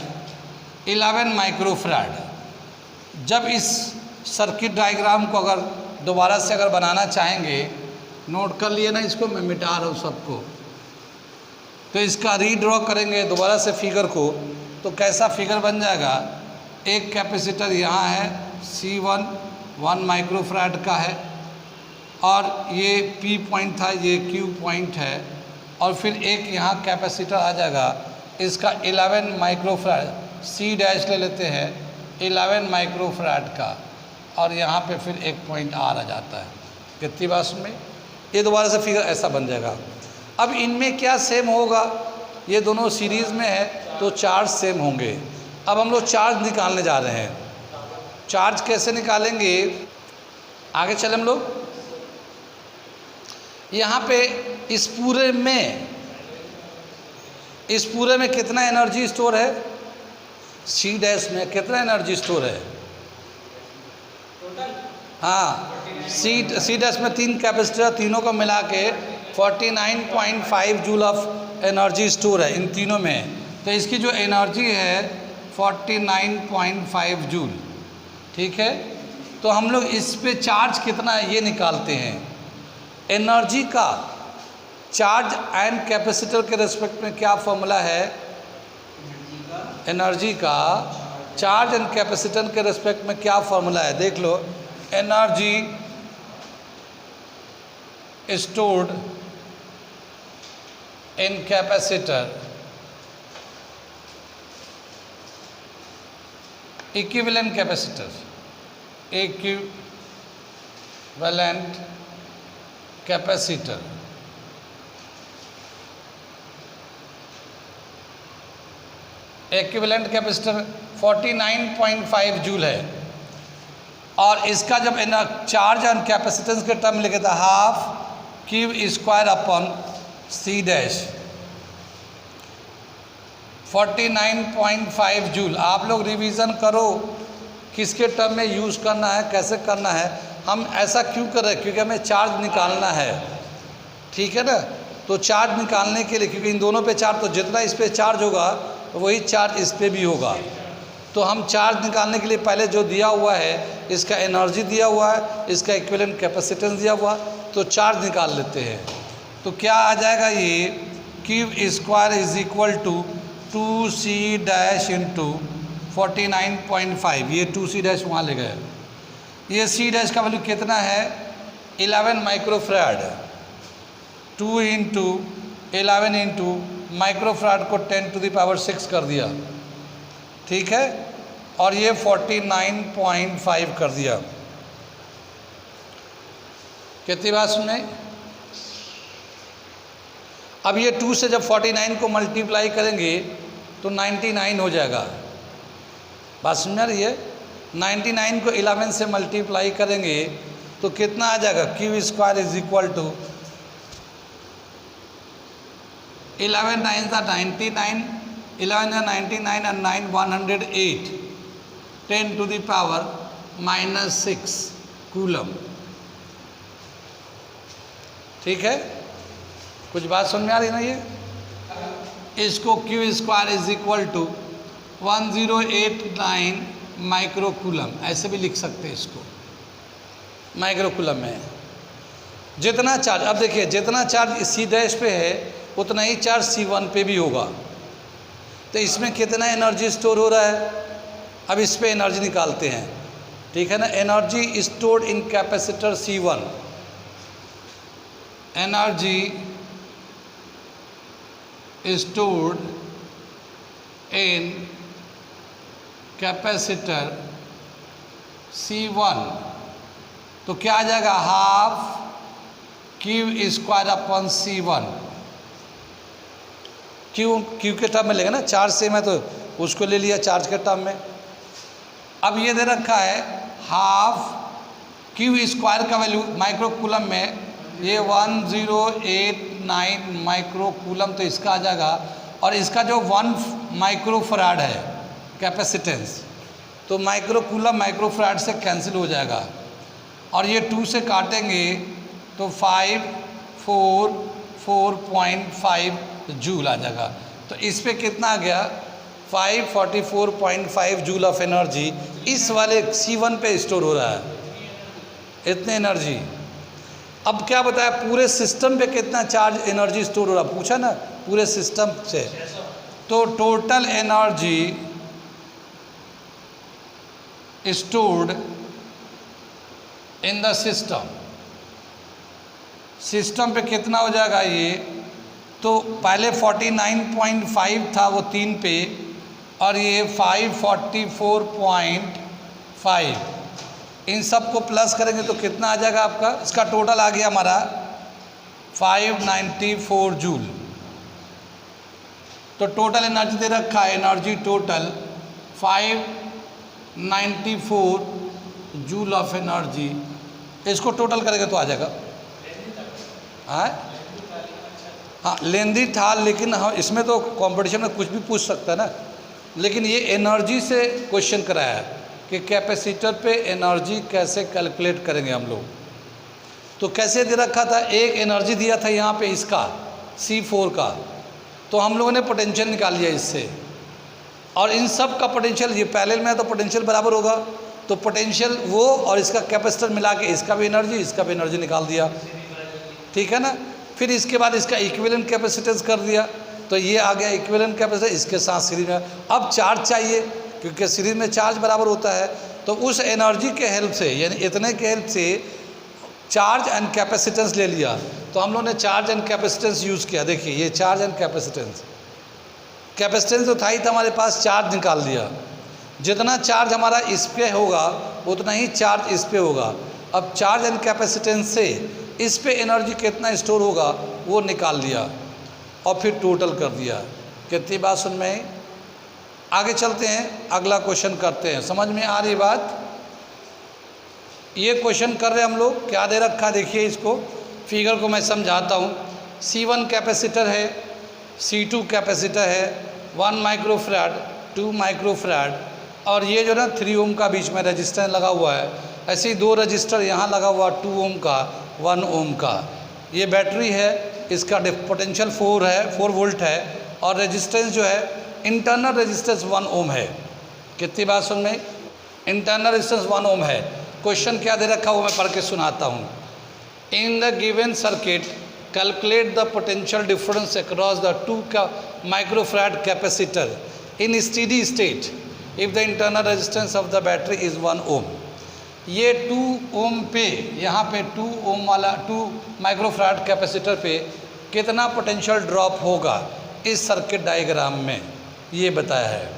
11 माइक्रोफराड। जब इस सर्किट डायग्राम को अगर दोबारा से अगर बनाना चाहेंगे, नोट कर लिए ना, इसको मैं मिटा रहा हूँ सबको, तो इसका रीड्रॉ करेंगे दोबारा से फिगर को, तो कैसा फिगर बन जाएगा, एक कैपेसिटर यहाँ है C1 1 माइक्रोफराड का है, और ये P पॉइंट था, ये Q पॉइंट है, और फिर एक यहाँ कैपेसिटर आ जाएगा, इसका 11 माइक्रोफराड, C डैश ले लेते हैं 11 माइक्रोफराड का, और यहाँ पे फिर एक पॉइंट R आ जाता है। कितनी बात में ये दोबारा से फिगर ऐसा बन जाएगा। अब इनमें क्या सेम होगा, ये दोनों सीरीज़ में है तो चार्ज सेम होंगे। अब हम लोग चार्ज निकालने जा रहे हैं। चार्ज कैसे निकालेंगे, आगे चले हम लोग। यहाँ पे इस पूरे में कितना एनर्जी स्टोर है, सी डैश में कितना एनर्जी स्टोर है, हाँ सी डैश में 3 कैपेसिटर, तीनों को मिला के 49.5 जूल ऑफ एनर्जी स्टोर है इन तीनों में। तो इसकी जो एनर्जी है 49.5 जूल। ठीक है, तो हम लोग इस पे चार्ज कितना है ये निकालते हैं। एनर्जी का चार्ज एंड कैपेसिटर के रेस्पेक्ट में क्या फॉर्मूला है, एनर्जी का चार्ज एंड कैपेसिटर के रेस्पेक्ट में क्या फॉर्मूला है, देख लो। Energy stored in capacitor equivalent capacitor equivalent capacitor 49.5 joule है, और इसका जब चार्ज एंड कैपेसिटेंस के टर्म लिखे था half Q square upon C dash 49.5 joule. आप लोग रिवीजन करो किसके टर्म में यूज़ करना है, कैसे करना है। हम ऐसा क्यों कर रहे हैं, क्योंकि हमें चार्ज निकालना है। ठीक है ना, तो चार्ज निकालने के लिए, क्योंकि इन दोनों पे चार्ज, तो जितना इस पे चार्ज होगा वही चार्ज इस पे भी होगा। तो हम चार्ज निकालने के लिए पहले जो दिया हुआ है, इसका एनर्जी दिया हुआ है, इसका इक्विवेलेंट कैपेसिटेंस दिया हुआ, तो चार्ज निकाल लेते हैं। तो क्या आ जाएगा, ये Q square is equal to 2C dash into 49.5, ये 2C डैश वहाँ ले गए। ये C डैश का वैल्यू कितना है 11 माइक्रोफराड, 2 इंटू 11 इंटू माइक्रोफराड को 10⁶ कर दिया। ठीक है, और ये 49.5 कर दिया। कितनी बात सुने, अब ये 2 से जब 49 को मल्टीप्लाई करेंगे तो 99 हो जाएगा। बात समझ रही है, 99 को 11 से मल्टीप्लाई करेंगे तो कितना आ जाएगा, Q square is equal to 11 9 99, 11 99 and 9 108, 10⁻⁻6 coulomb. ठीक है, कुछ बात समझ में आ रही ना ये। इसको Q square is equal to 1089 microcoulomb, ऐसे भी लिख सकते हैं इसको, माइक्रोकूलम में। जितना चार्ज, अब देखिए जितना चार्ज सी डैश पे है उतना ही चार्ज C1 पे भी होगा, तो इसमें कितना एनर्जी स्टोर हो रहा है, अब इस पे एनर्जी निकालते हैं, ठीक है ना। Energy stored in capacitor C1, energy stored in capacitor C1, तो क्या आ जाएगा, half Q square upon C1। Q के टर्म में लेगा ना, चार्ज सेम है तो उसको ले लिया चार्ज के टर्म में। अब ये दे रखा है हाफ क्यू स्क्वायर का वैल्यू माइक्रोकूलम में, ये 1089 माइक्रोकूलम, तो इसका आ जाएगा। और इसका जो 1 माइक्रोफराड है कैपेसिटेंस, तो माइक्रोकूलम माइक्रोफराड से कैंसिल हो जाएगा, और ये 2 से काटेंगे तो 544.5 जूल आ जाएगा। तो इस पे कितना आ गया, 544.5 जूल ऑफ एनर्जी इस वाले C1 पे स्टोर हो रहा है, इतने एनर्जी। अब क्या बताया, पूरे सिस्टम पे कितना चार्ज एनर्जी स्टोर हो रहा, पूछा ना पूरे सिस्टम से, तो total energy stored in the system पे कितना हो जाएगा ये, तो पहले 49.5 था वो 3 पे, और ये 544.5, इन सब को प्लस करेंगे तो कितना आ जाएगा आपका, इसका टोटल आ गया हमारा 594 जूल। तो टोटल एनर्जी दे रखा है, energy total 594 joule of energy, इसको टोटल करेंगे तो आ जाएगा। हाँ लेंदी था, लेकिन हाँ इसमें तो कंपटीशन में कुछ भी पूछ सकता है ना, लेकिन ये एनर्जी से क्वेश्चन कराया है कि कैपेसिटर पे एनर्जी कैसे कैलकुलेट करेंगे हम लोग। तो कैसे दे रखा था, एक एनर्जी दिया था यहाँ पे इसका C4 का, तो हम लोगों ने पोटेंशियल निकाल लिया इससे, और इन सब का पोटेंशियल, ये पैरेलल में तो पोटेंशियल बराबर होगा, तो पोटेंशियल वो और इसका कैपेसिटर मिला के इसका भी एनर्जी निकाल दिया, ठीक है ना। फिर इसके बाद इसका इक्विवेलेंट कैपेसिटेंस कर दिया, तो ये आ गया इक्विवेलेंट कैपेसिटर, इसके साथ सीरीज में। अब चार्ज चाहिए, क्योंकि सीरीज में चार्ज बराबर होता है, तो उस एनर्जी के हेल्प से, यानी इतने के हेल्प से चार्ज एंड कैपेसिटेंस ले लिया। तो हम लोग ने चार्ज एंड कैपेसिटेंस यूज़ किया, देखिए ये चार्ज एंड कैपेसिटेंस तो था ही था हमारे पास, चार्ज निकाल दिया, जितना चार्ज हमारा इस पे होगा उतना ही चार्ज इस पे होगा। अब चार्ज एंड कैपेसिटेंस से इस पे एनर्जी कितना स्टोर होगा वो निकाल लिया, और फिर टोटल कर दिया। कितनी बात सुन में, आगे चलते हैं, अगला क्वेश्चन करते हैं। समझ में आ रही बात, ये क्वेश्चन कर रहे हैं हम लोग, क्या दे रखा देखिए, इसको फिगर को मैं समझाता हूँ। C1 कैपेसिटर है, C2 कैपेसिटर है, 1 माइक्रोफैराड 2 माइक्रोफैराड, और ये जो ना 3 ओम का बीच में रजिस्टेंस लगा हुआ है, ऐसे ही 2 रजिस्टर यहाँ लगा हुआ 2 ओम का 1 ओम का। ये बैटरी है, इसका पोटेंशियल 4 वोल्ट है, और रेजिस्टेंस जो है इंटरनल रेजिस्टेंस 1 ओम है। कितनी बात सुन में, इंटरनल रेजिस्टेंस 1 ओम है। क्वेश्चन क्या दे रखा वो मैं पढ़ के सुनाता हूँ। In the given circuit calculate the potential difference across the 2 microfarad capacitor in steady state if the internal resistance of the battery is 1 ओम। ये 2 ओम पे, यहाँ पे 2 ओम वाला 2 माइक्रोफैराड कैपेसिटर पे कितना पोटेंशियल ड्रॉप होगा इस सर्किट डायग्राम में, ये बताया है।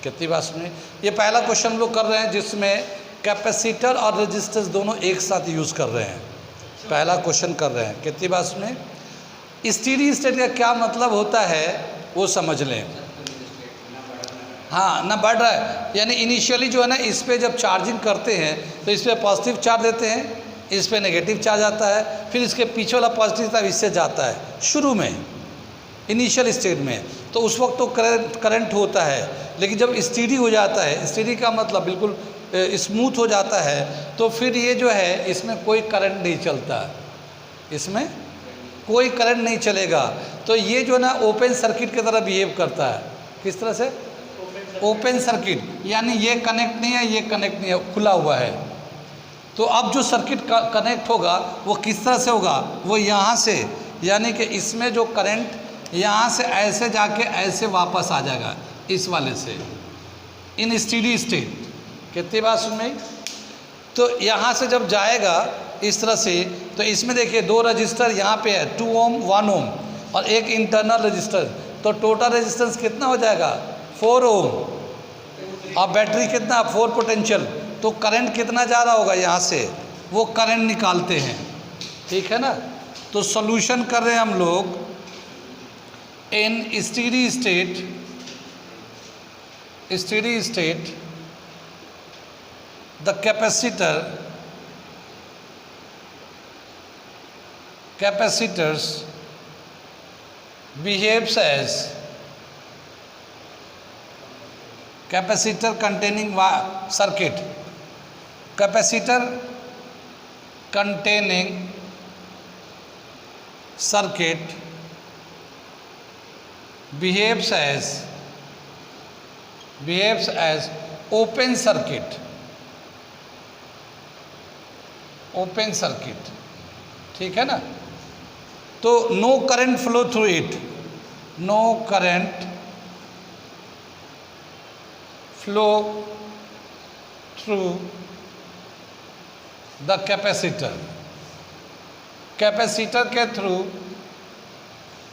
कितनी बात सुनिए, ये पहला क्वेश्चन हम लोग कर रहे हैं जिसमें कैपेसिटर और रेजिस्टेंस दोनों एक साथ यूज़ कर रहे हैं। पहला क्वेश्चन कर रहे हैं, कितनी बात सुनिए। स्टेडी स्टेट का क्या मतलब होता है वो समझ लें। हाँ ना बढ़ रहा है, यानी इनिशियली जो है ना, इस पे जब चार्जिंग करते हैं तो इस पर पॉजिटिव चार्ज देते हैं, इस पे नेगेटिव चार्ज आता है, फिर इसके पीछे वाला पॉजिटिव चार्ज इससे जाता है शुरू में इनिशियल स्टेज में, तो उस वक्त तो करंट होता है। लेकिन जब स्टेडी हो जाता है, स्टेडी का मतलब बिल्कुल स्मूथ हो जाता है, तो फिर ये जो है इसमें कोई करंट नहीं चलता, इसमें कोई करंट नहीं चलेगा। तो ये जो ना ओपन सर्किट की तरह बिहेव करता है। किस तरह से? ओपन सर्किट, यानी ये कनेक्ट नहीं है, ये कनेक्ट नहीं है, खुला हुआ है। तो अब जो सर्किट कनेक्ट होगा वो किस तरह से होगा? वो यहाँ से, यानी कि इसमें जो करंट यहाँ से ऐसे जाके ऐसे वापस आ जाएगा, इस वाले से, इन स्टेडी स्टेट। कितनी बात सुन में? तो यहाँ से जब जाएगा इस तरह से, तो इसमें देखिए दो रजिस्टर यहाँ पे है, 2 ओम 1 ओम और एक इंटरनल रजिस्टर। तो टोटल रेजिस्टेंस कितना हो जाएगा? 4 ओम। और बैटरी कितना? 4 पोटेंशियल। तो करंट कितना जा रहा होगा यहाँ से? वो करंट निकालते हैं, ठीक है ना। तो सॉल्यूशन कर रहे हैं हम लोग in steady state the capacitors behaves as capacitor containing circuit. Capacitor containing circuit behaves as open circuit. ठीक है ना। तो no current flow through it, no current flow through the capacitor. Capacitor के थ्रू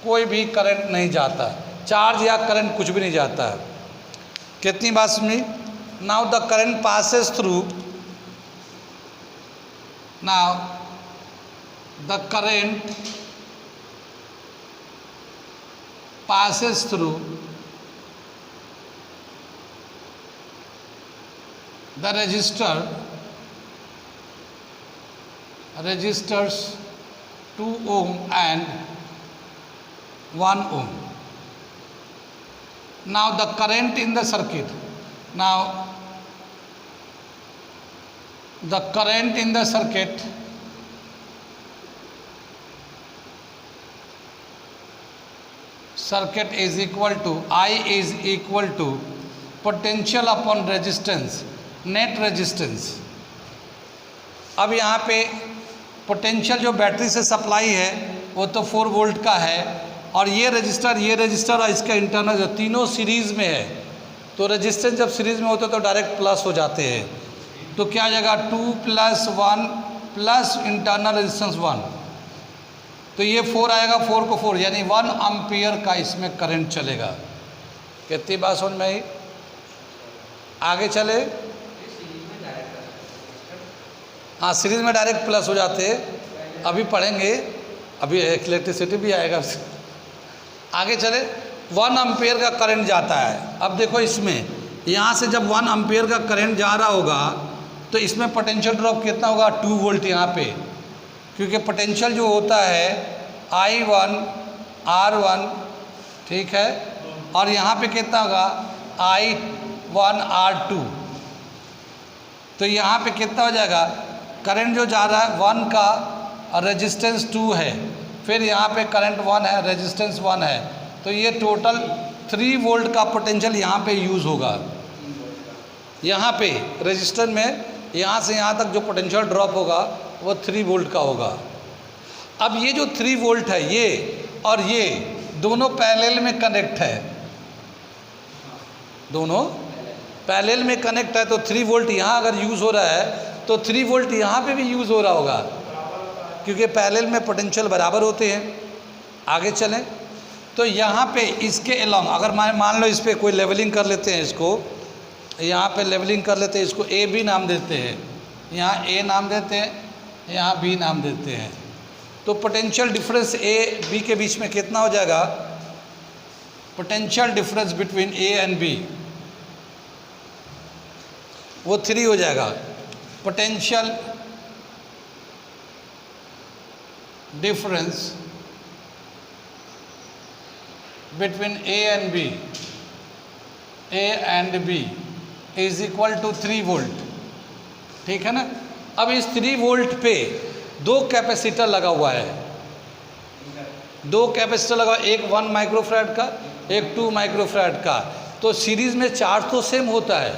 कोई भी करंट नहीं जाता, चार्ज या करंट कुछ भी नहीं जाता है। कितनी बात सुनी? Now the current passes through, now the current passes through the resistors 2 ohm and 1 ohm. Now the current in the circuit, now the current in the circuit is equal to I is equal to potential upon resistance, net resistance। अब यहाँ पे पोटेंशियल जो बैटरी से सप्लाई है वो तो 4 वोल्ट का है, और ये रजिस्टर और इसका इंटरनल जो तीनों सीरीज़ में है। तो रेजिस्टेंस जब सीरीज़ में होता है तो डायरेक्ट प्लस हो जाते हैं। तो क्या आ जाएगा? 2 + 1 प्लस इंटरनल रेजिस्टेंस 1, तो ये 4 आएगा, 4 को 4 यानी 1 एम्पियर का इसमें करंट चलेगा। कितनी बात समझ में आई? आगे चले। हाँ, सीरीज में डायरेक्ट प्लस हो जाते हैं, अभी पढ़ेंगे, अभी इलेक्ट्रिसिटी भी आएगा। आगे चले। 1 एम्पियर का करंट जाता है। अब देखो इसमें, यहाँ से जब 1 एम्पियर का करंट जा रहा होगा तो इसमें पोटेंशियल ड्रॉप कितना होगा? 2 वोल्ट यहाँ पे, क्योंकि पोटेंशियल जो होता है I1 R1, ठीक है, और यहाँ पे कितना होगा? I1 R2। तो यहाँ पे कितना हो जाएगा? करंट जो जा रहा है 1 का और रेजिस्टेंस 2 है, फिर यहाँ पे करंट 1 है, रेजिस्टेंस 1 है, तो ये टोटल 3 वोल्ट का पोटेंशियल यहाँ पे यूज़ होगा। यहाँ पे रेजिस्टर में यहाँ से यहाँ तक जो पोटेंशियल ड्रॉप होगा वो 3 वोल्ट का होगा। अब ये जो 3 वोल्ट है, ये और ये दोनों पैरेलल में कनेक्ट है, दोनों पैरेलल में कनेक्ट है। तो 3 वोल्ट यहाँ अगर यूज़ हो रहा है तो 3 वोल्ट यहाँ पे भी यूज़ हो रहा होगा, क्योंकि पैरेलल में पोटेंशियल बराबर होते हैं। आगे चलें तो यहाँ पे इसके अलोंग अगर मान लो इस पर कोई लेवलिंग कर लेते हैं, इसको यहाँ पे लेवलिंग कर लेते हैं, इसको ए बी नाम देते हैं, यहाँ ए नाम देते हैं, यहाँ बी नाम देते हैं। तो पोटेंशियल डिफरेंस ए बी के बीच में कितना हो जाएगा? Potential difference between A and B वो 3 हो जाएगा। Potential difference between A and B is equal to 3 volt, ठीक है ना। अब इस 3 वोल्ट पे 2 कैपेसिटर लगा हुआ है, दो कैपेसिटर लगा, एक 1 माइक्रोफैराड का, एक 2 माइक्रोफैराड का, तो सीरीज में चार्ज तो सेम होता है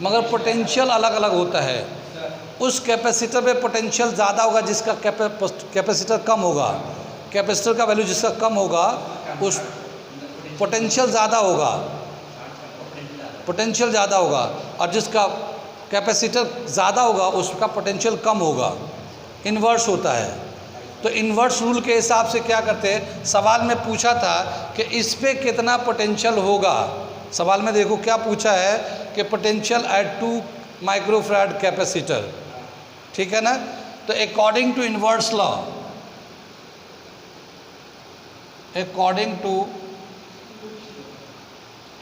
मगर पोटेंशियल अलग अलग होता है। उस कैपेसिटर पे पोटेंशियल ज़्यादा होगा जिसका कैपेसिटर कम होगा, कैपेसिटर का वैल्यू जिसका कम होगा उस पोटेंशियल ज़्यादा होगा, पोटेंशियल ज़्यादा होगा, और जिसका कैपेसिटर ज़्यादा होगा उसका पोटेंशियल कम होगा। इन्वर्स होता है। तो इन्वर्स रूल के हिसाब से क्या करते हैं, सवाल में पूछा था कि इस पे कितना पोटेंशियल होगा। सवाल में देखो क्या पूछा है कि पोटेंशियल एट 2 माइक्रोफैराड कैपेसिटर, ठीक है ना। तो according to inverse law, according to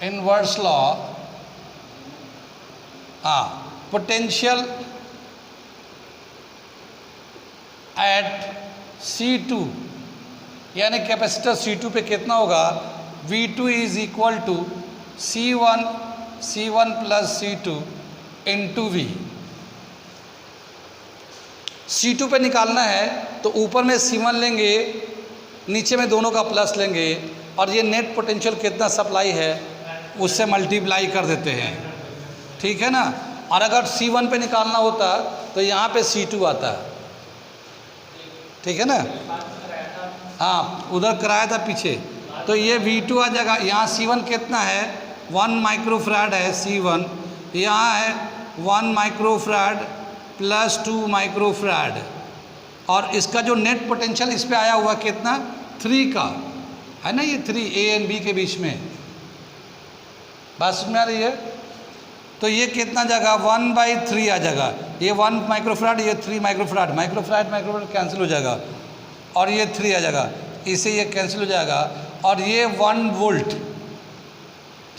inverse law, potential at C2 यानी कैपेसिटर C2 पे कितना होगा, V2 is equal to C1 plus C2 into V। C2 पे निकालना है तो ऊपर में C1 लेंगे, नीचे में दोनों का प्लस लेंगे, और ये नेट पोटेंशियल कितना सप्लाई है उससे मल्टीप्लाई कर देते हैं, ठीक है ना। और अगर C1 पे निकालना होता तो यहाँ पे C2 आता है, ठीक है ना। हाँ, उधर कराया था पीछे, तो ये V2 आ जाएगा। यहाँ C1 कितना है, 1 माइक्रोफैराड है C1, यहाँ है 1 माइक्रोफैराड प्लस 2 माइक्रोफैराड, और इसका जो नेट पोटेंशियल इस पे आया हुआ कितना, 3 का है ना, ये 3 A एंड B के बीच में, बात समझ में आ रही है। तो ये कितना जाएगा, 1/3 आ जाएगा। ये 1 माइक्रोफैराड, ये 3 माइक्रोफैराड, माइक्रोफैराड माइक्रोफैराड कैंसिल हो जाएगा, और ये 3 आ जाएगा, इसे ये कैंसिल हो जाएगा, और ये 1 वोल्ट,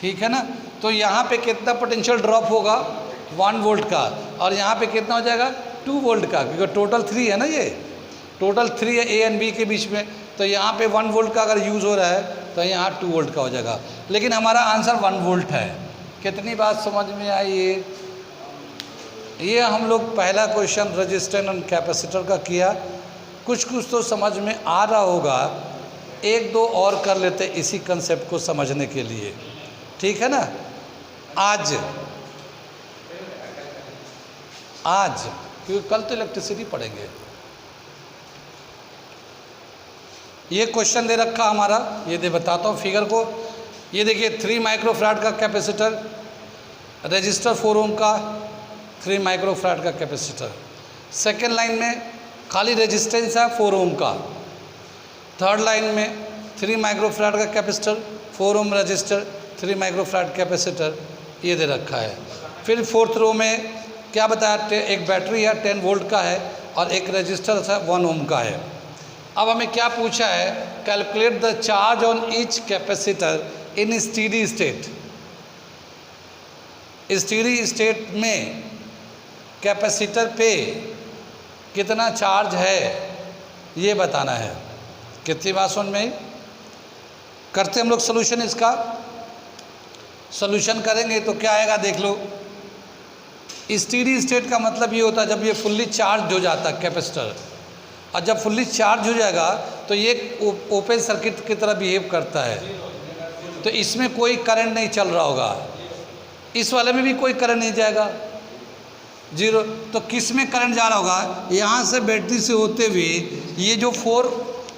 ठीक है ना। तो यहाँ पे कितना पोटेंशियल ड्रॉप होगा, 1 वोल्ट का, और यहाँ पे कितना हो जाएगा, 2 वोल्ट का, क्योंकि टोटल 3 है ना, ये टोटल 3 है A एंड B के बीच में। तो यहाँ पे 1 वोल्ट का अगर यूज़ हो रहा है तो यहाँ 2 वोल्ट का हो जाएगा, लेकिन हमारा आंसर 1 वोल्ट है। कितनी बात समझ में आई। ये हम लोग पहला क्वेश्चन रजिस्टेंस एंड कैपेसिटर का किया, कुछ कुछ तो समझ में आ रहा होगा, एक दो और कर लेते इसी कंसेप्ट को समझने के लिए, ठीक है ना। आज क्योंकि कल तो इलेक्ट्रिसिटी पढ़ेंगे। ये क्वेश्चन दे रखा हमारा, ये दे बताता हूँ फिगर को। ये देखिए 3 माइक्रोफैराड का कैपेसिटर, रजिस्टर 4 ओम का, 3 माइक्रोफैराड का कैपेसिटर। सेकेंड लाइन में खाली रेजिस्टेंस है 4 ओम का। थर्ड लाइन में 3 माइक्रोफैराड का capacitor, 4 ohm resistor, 3 microfarad capacitor, ये दे रखा है। फिर फोर्थ रो में क्या बताया, एक बैटरी है 10 वोल्ट का है, और एक रजिस्टर 1 ओम का है। अब हमें क्या पूछा है, calculate the charge on each capacitor in steady state. Steady state में कैपेसिटर पे कितना चार्ज है ये बताना है। कितनी बात समझ में, करते हम लोग सोल्यूशन। इसका सोल्यूशन करेंगे तो क्या आएगा देख लो। स्टेडी स्टेट का मतलब ये होता है जब ये फुल्ली चार्ज हो जाता है कैपेसिटर, और जब फुल्ली चार्ज हो जाएगा तो ये ओपन सर्किट की तरह बिहेव करता है, तो इसमें कोई करंट नहीं चल रहा होगा, इस वाले में भी कोई करंट नहीं जाएगा, जीरो। तो किस में करंट जा रहा होगा, यहाँ से बैटरी से होते हुए ये जो 4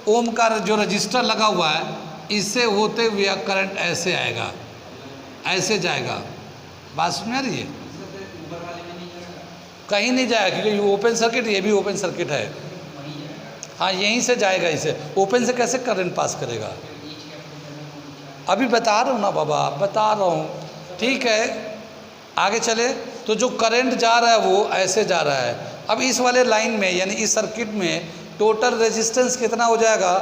ओम का जो रजिस्टर लगा हुआ है इससे होते हुए करंट ऐसे आएगा, ऐसे जाएगा। बात समझ में आ रही है, कहीं नहीं जाएगा क्योंकि ये ओपन सर्किट, ये भी ओपन सर्किट है। हाँ, यहीं से जाएगा, इसे ओपन से कैसे करंट पास करेगा, अभी बता रहा हूँ ना बाबा, बता रहा हूँ, ठीक है। आगे चले तो जो करंट जा रहा है वो ऐसे जा रहा है। अब इस वाले लाइन में यानी इस सर्किट में टोटल रेजिस्टेंस कितना हो जाएगा,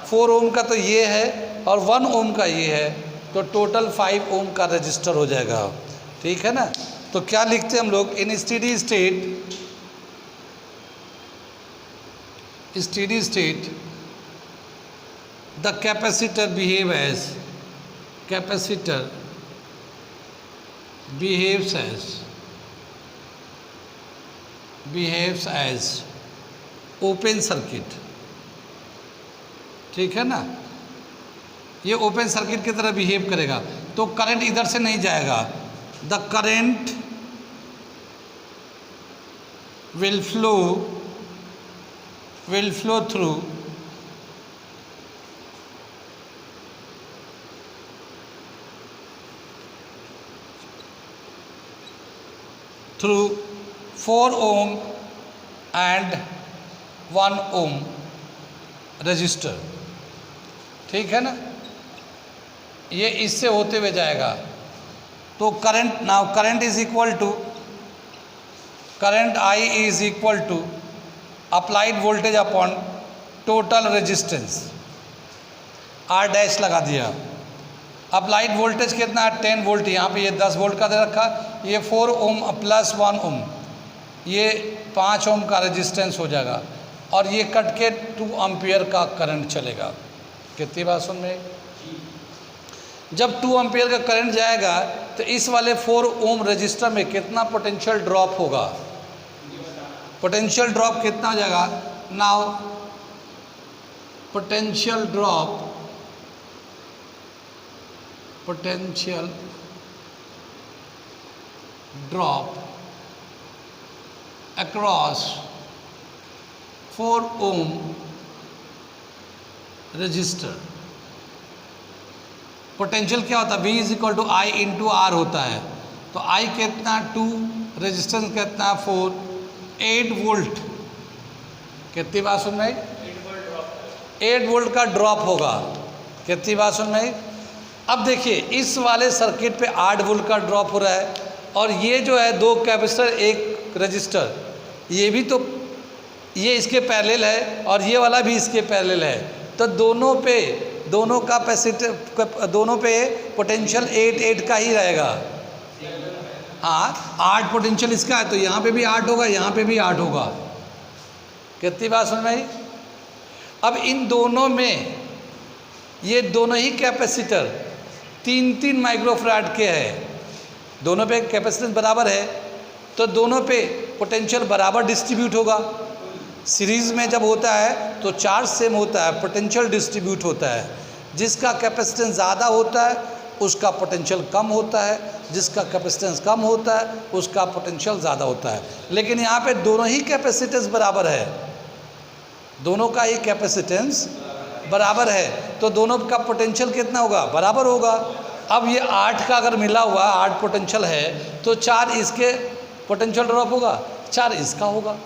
4 ओम का तो ये है और 1 ओम का ये है, तो टोटल 5 ओम का रजिस्टर हो जाएगा, ठीक है ना। तो क्या लिखते हैं हम लोग, in steady state the capacitor behaves as open circuit ठीक है ना, ये ओपन सर्किट की तरह बिहेव करेगा, तो करंट इधर से नहीं जाएगा। The current will flow through 4 ohm and 1 ohm resistor. ठीक है ना, ये इससे होते हुए जाएगा। तो current now current is equal to current I is equal to applied voltage upon total resistance, R dash लगा दिया। अप्लाइड वोल्टेज कितना है 10 वोल्ट, यहाँ पे ये 10 वोल्ट का दे रखा, ये 4 ओम प्लस 1 ओम, ये 5 ओम का रेजिस्टेंस हो जाएगा, और ये कट के 2 एम्पियर का करंट चलेगा। कितनी बात सुन में, जब 2 एम्पियर का करंट जाएगा तो इस वाले 4 ओम रजिस्टर में कितना पोटेंशियल ड्रॉप होगा, पोटेंशियल ड्रॉप कितना हो जाएगा। Now potential drop across 4 ohm resistor, potential क्या होता है, V is equal to I into R होता है। तो I कितना 2, रेजिस्टेंस कितना 4, 8 वोल्ट। कितनी बात सुन रही, 8 वोल्ट का ड्रॉप होगा। कितनी बात सुन रही। अब देखिए इस वाले सर्किट पे 8 वोल्ट का ड्रॉप हो रहा है, और ये जो है 2 कैपेसिटर 1 रजिस्टर, ये भी तो ये इसके पैरेलल है और ये वाला भी इसके पैरेलल है, तो दोनों पे पोटेंशियल 8 का ही रहेगा। हाँ 8 पोटेंशियल इसका है, तो यहाँ पे भी 8 होगा, यहाँ पे भी 8 होगा। कितनी बात सुन भाई। अब इन दोनों में ये दोनों ही कैपेसिटर 3-3 माइक्रोफैराड के हैं, दोनों पे कैपेसिटेंस बराबर है, तो दोनों पे पोटेंशियल बराबर डिस्ट्रीब्यूट होगा। सीरीज़ में जब होता है तो चार्ज सेम होता है, पोटेंशियल डिस्ट्रीब्यूट होता है। जिसका कैपेसिटेंस ज़्यादा होता है उसका पोटेंशियल कम होता है, जिसका कैपेसिटेंस कम होता है उसका पोटेंशियल ज़्यादा होता है। लेकिन यहाँ पे दोनों ही कैपेसिटेंस बराबर है, दोनों का ही कैपेसिटेंस बराबर है, तो दोनों का पोटेंशियल कितना होगा, बराबर होगा। अब ये 8 का अगर मिला हुआ 8 पोटेंशियल है, तो 4 इसके पोटेंशियल ड्रॉप होगा, 4 इसका होगा,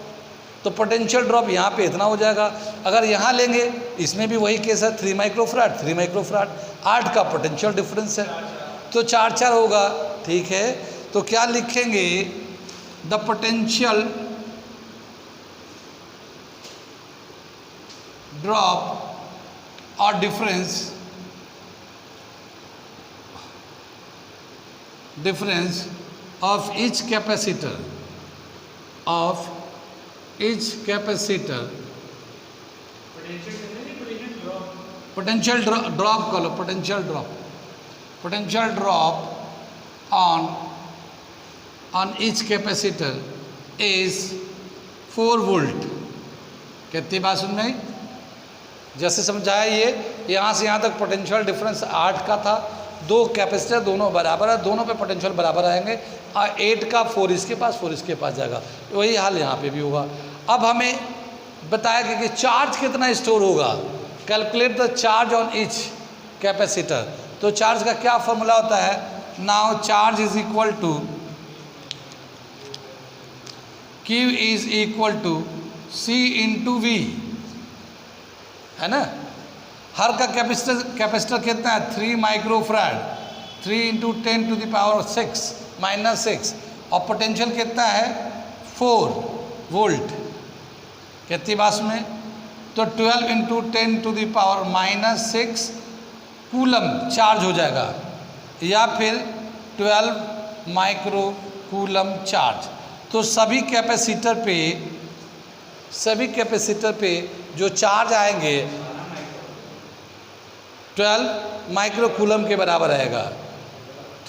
तो पोटेंशियल ड्रॉप यहाँ पे इतना हो जाएगा। अगर यहाँ लेंगे इसमें भी वही केस है, 3 माइक्रोफैराड 3 माइक्रोफैराड, 8 का पोटेंशियल डिफरेंस है, तो 4-4 होगा। ठीक है, तो क्या लिखेंगे, द पोटेंशियल ड्रॉप और difference of each capacitor potential drop कर लो, potential drop on each capacitor is 4 volt. कितनी बात सुन में, जैसे समझाया ये यहाँ से यहाँ तक पोटेंशियल डिफरेंस 8 का था, 2 कैपेसिटर दोनों बराबर है, दोनों पे पोटेंशियल बराबर आएंगे, और 8 का 4 इसके पास 4 इसके पास जाएगा, तो वही हाल यहाँ पे भी होगा। अब हमें बताया गया कि चार्ज कितना स्टोर होगा, calculate the charge on each capacitor. तो चार्ज का क्या फॉर्मूला होता है, now charge is equal to Q is equal to C into V, है ना। हर का कैपेसिटर कितना है 3 microfarad, 3 into 10 to the power 6 minus 6, और पोटेंशियल कितना है 4 वोल्ट। कितनी बात में, तो 12 into 10 to the power minus 6 coulomb charge हो जाएगा, या फिर 12 माइक्रो कूलम चार्ज। तो सभी कैपेसिटर पे जो चार्ज आएंगे 12 माइक्रो कूलम के बराबर आएगा।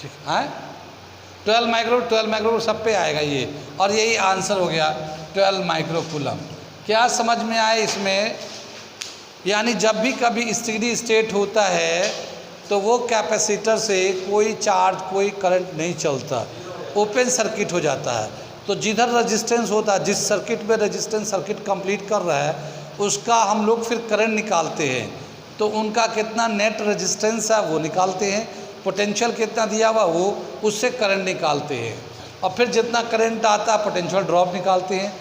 ठीक है, 12 माइक्रो सब पे आएगा ये, और यही आंसर हो गया 12 माइक्रो कूलम। क्या समझ में आए इसमें, यानी जब भी कभी स्टेडी स्टेट होता है तो वो कैपेसिटर से कोई चार्ज कोई करंट नहीं चलता, ओपन सर्किट हो जाता है। तो जिधर रेजिस्टेंस होता है, जिस सर्किट में रेजिस्टेंस सर्किट कंप्लीट कर रहा है, उसका हम लोग फिर करंट निकालते हैं। तो उनका कितना नेट रेजिस्टेंस है वो निकालते हैं, पोटेंशियल कितना दिया हुआ वो उससे करंट निकालते हैं, और फिर जितना करंट आता है पोटेंशियल ड्रॉप निकालते हैं।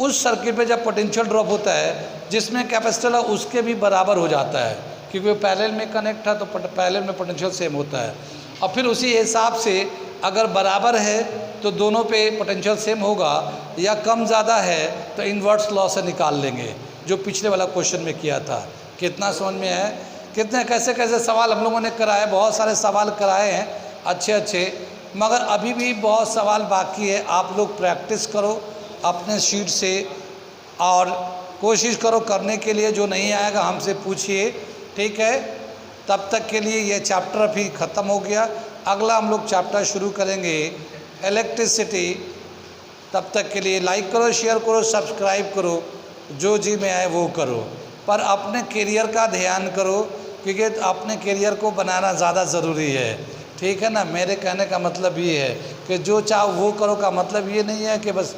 उस सर्किट पे जब पोटेंशियल ड्रॉप होता है जिसमें कैपेसिटर है उसके भी बराबर हो जाता है, क्योंकि वो पैरेलल में कनेक्ट है तो पैरेलल में पोटेंशियल सेम होता है। और फिर उसी हिसाब से अगर बराबर है तो दोनों पे पोटेंशियल सेम होगा, या कम ज़्यादा है तो इन्वर्स लॉ से निकाल लेंगे, जो पिछले वाला क्वेश्चन में किया था। कितना समझ में है? कितने कैसे कैसे सवाल हम लोगों ने कराए, बहुत सारे सवाल कराए हैं अच्छे, मगर अभी भी बहुत सवाल बाकी है। आप लोग प्रैक्टिस करो अपने शीट से, और कोशिश करो करने के लिए। जो नहीं आएगा हमसे पूछिए, ठीक है? तब तक के लिए ये चैप्टर अभी ख़त्म हो गया। अगला हम लोग चैप्टर शुरू करेंगे इलेक्ट्रिसिटी। तब तक के लिए लाइक करो, शेयर करो, सब्सक्राइब करो, जो जी में आए वो करो, पर अपने करियर का ध्यान करो, क्योंकि अपने करियर को बनाना ज़्यादा ज़रूरी है, ठीक है ना? मेरे कहने का मतलब ये है कि जो चाहो वो करो का मतलब ये नहीं है कि बस